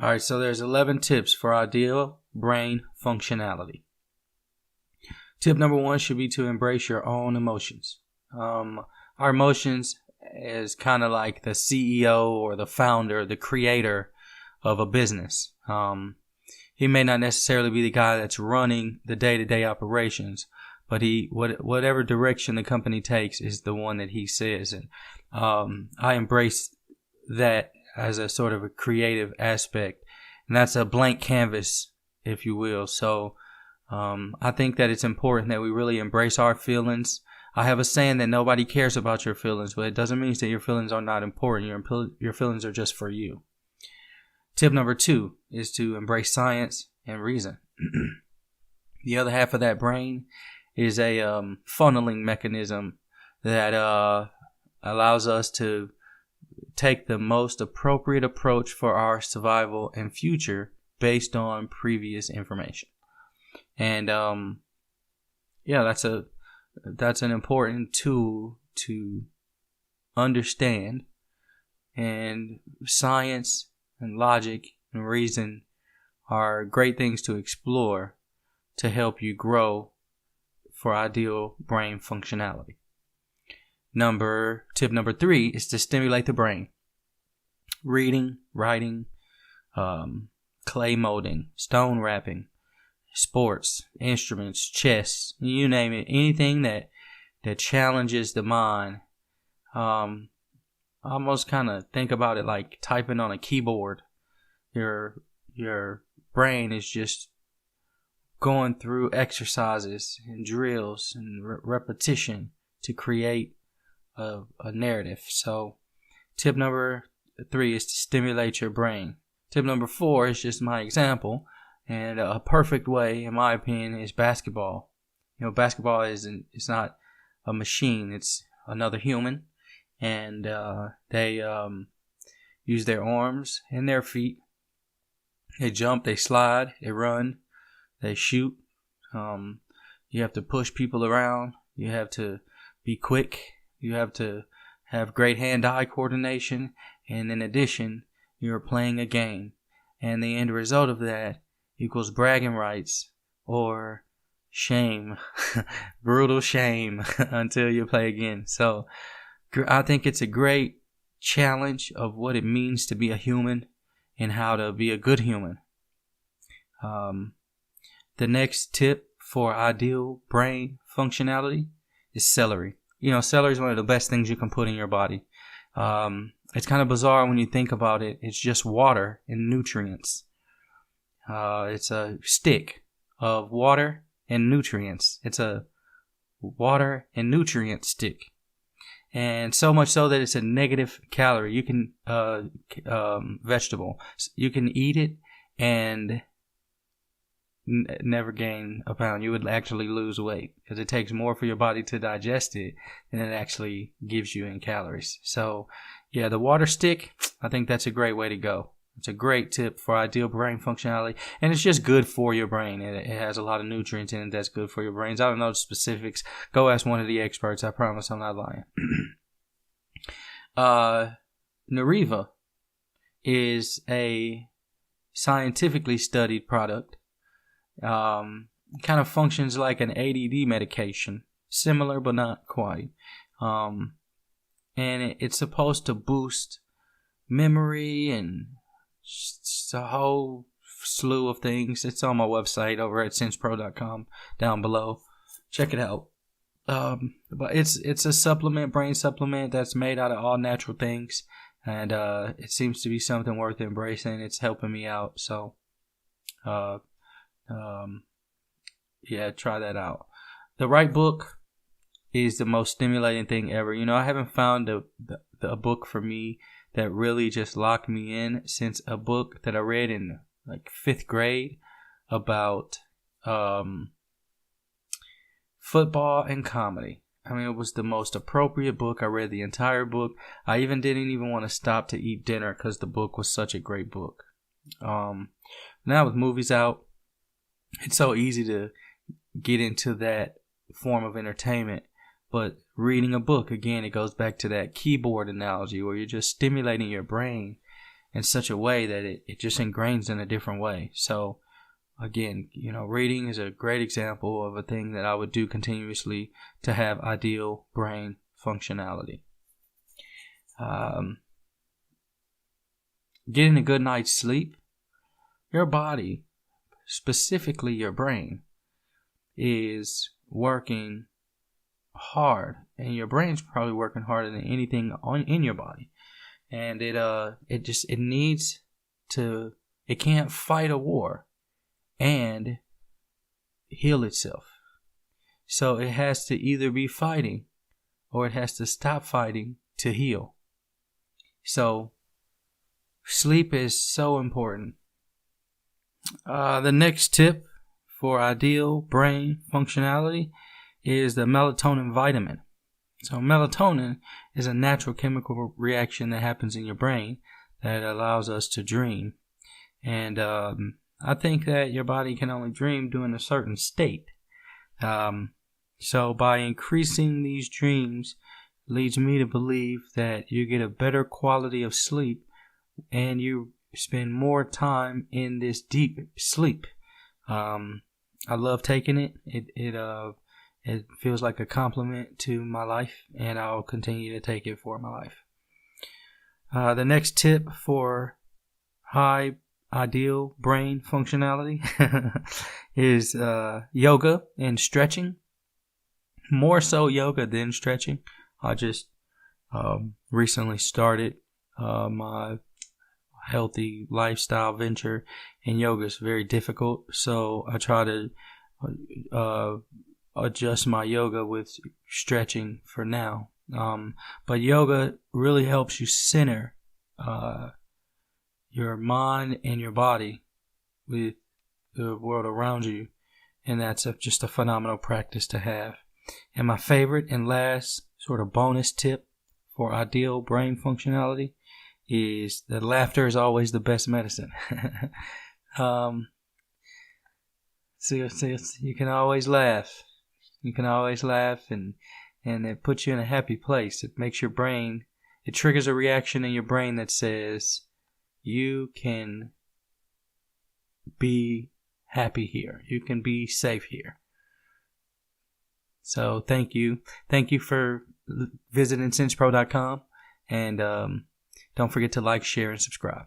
All right, so there's 11 tips for ideal brain functionality. Tip number 1 should be to embrace your own emotions. Our emotions is kind of like the CEO or the founder, the creator of a business. He may not necessarily be the guy that's running the day-to-day operations, but whatever direction the company takes is the one that he says. And I embrace that as a sort of a creative aspect, and that's a blank canvas, if you will. So I think that it's important that we really embrace our feelings. I have a saying that nobody cares about your feelings, but it doesn't mean that your feelings are not important. Your feelings are just for you. Tip number 2 is to embrace science and reason. The other half of that brain is a funneling mechanism that allows us to take the most appropriate approach for our survival and future based on previous information. And that's an important tool to understand. And science and logic and reason are great things to explore to help you grow for ideal brain functionality. Tip number 3 is to stimulate the brain. Reading, writing, clay molding, stone wrapping, sports, instruments, chess, you name it, anything that challenges the mind. Almost kind of think about it like typing on a keyboard. Your brain is just going through exercises and drills and repetition to create a narrative. So tip number 3 is to stimulate your brain. Tip number 4 is just my example, and a perfect way, in my opinion, is basketball. Basketball it's not a machine; it's another human, and they use their arms and their feet. They jump, they slide, they run, they shoot. You have to push people around. You have to be quick. You have to have great hand-eye coordination. And in addition, you're playing a game. And the end result of that equals bragging rights or shame. Brutal shame until you play again. So I think it's a great challenge of what it means to be a human and how to be a good human. The next tip for ideal brain functionality is celery. Celery is one of the best things you can put in your body. It's kind of bizarre when you think about it. It's just water and nutrients. It's a stick of water and nutrients. It's a water and nutrient stick. And so much so that it's a negative calorie. You can, vegetable. You can eat it and never gain a pound. You would actually lose weight because it takes more for your body to digest it than it actually gives you in calories. So, yeah, the water stick, I think that's a great way to go. It's a great tip for ideal brain functionality, and it's just good for your brain. It has a lot of nutrients in it that's good for your brains. I don't know the specifics. Go ask one of the experts. I promise I'm not lying. Neuriva is a scientifically studied product. Kind of functions like an ADD medication, similar but not quite. And it's supposed to boost memory and just a whole slew of things. It's on my website over at sensepro.com down below. Check it out. But it's a supplement, brain supplement that's made out of all natural things, and it seems to be something worth embracing. It's helping me out, so yeah, try that out. The right book is the most stimulating thing ever. I haven't found a book for me that really just locked me in since a book that I read in like 5th grade about football and comedy. I mean, it was the most appropriate book. I read the entire book. I didn't even want to stop to eat dinner because the book was such a great book. Now with movies out, it's so easy to get into that form of entertainment. But reading a book, again, it goes back to that keyboard analogy where you're just stimulating your brain in such a way that it just ingrains in a different way. So again, reading is a great example of a thing that I would do continuously to have ideal brain functionality. Getting a good night's sleep, your body, specifically your brain, is working hard, and your brain's probably working harder than anything in your body, and it can't fight a war and heal itself. So it has to either be fighting or it has to stop fighting to heal. So sleep is so important. The next tip for ideal brain functionality is the melatonin vitamin. So melatonin is a natural chemical reaction that happens in your brain that allows us to dream. And I think that your body can only dream during a certain state. So by increasing these dreams leads me to believe that you get a better quality of sleep and you spend more time in this deep sleep. I love taking it. It feels like a compliment to my life, and I'll continue to take it for my life. The next tip for high ideal brain functionality is yoga and stretching. More so yoga than stretching. I just recently started my healthy lifestyle venture, and yoga is very difficult, so I try to adjust my yoga with stretching for now. But yoga really helps you center your mind and your body with the world around you, and that's just a phenomenal practice to have. And my favorite and last sort of bonus tip for ideal brain functionality is that laughter is always the best medicine. So you can always laugh. You can always laugh, and it puts you in a happy place. It makes your brain, it triggers a reaction in your brain that says, you can be happy here. You can be safe here. So thank you. Thank you for visiting SensePro.com. And don't forget to like, share, and subscribe.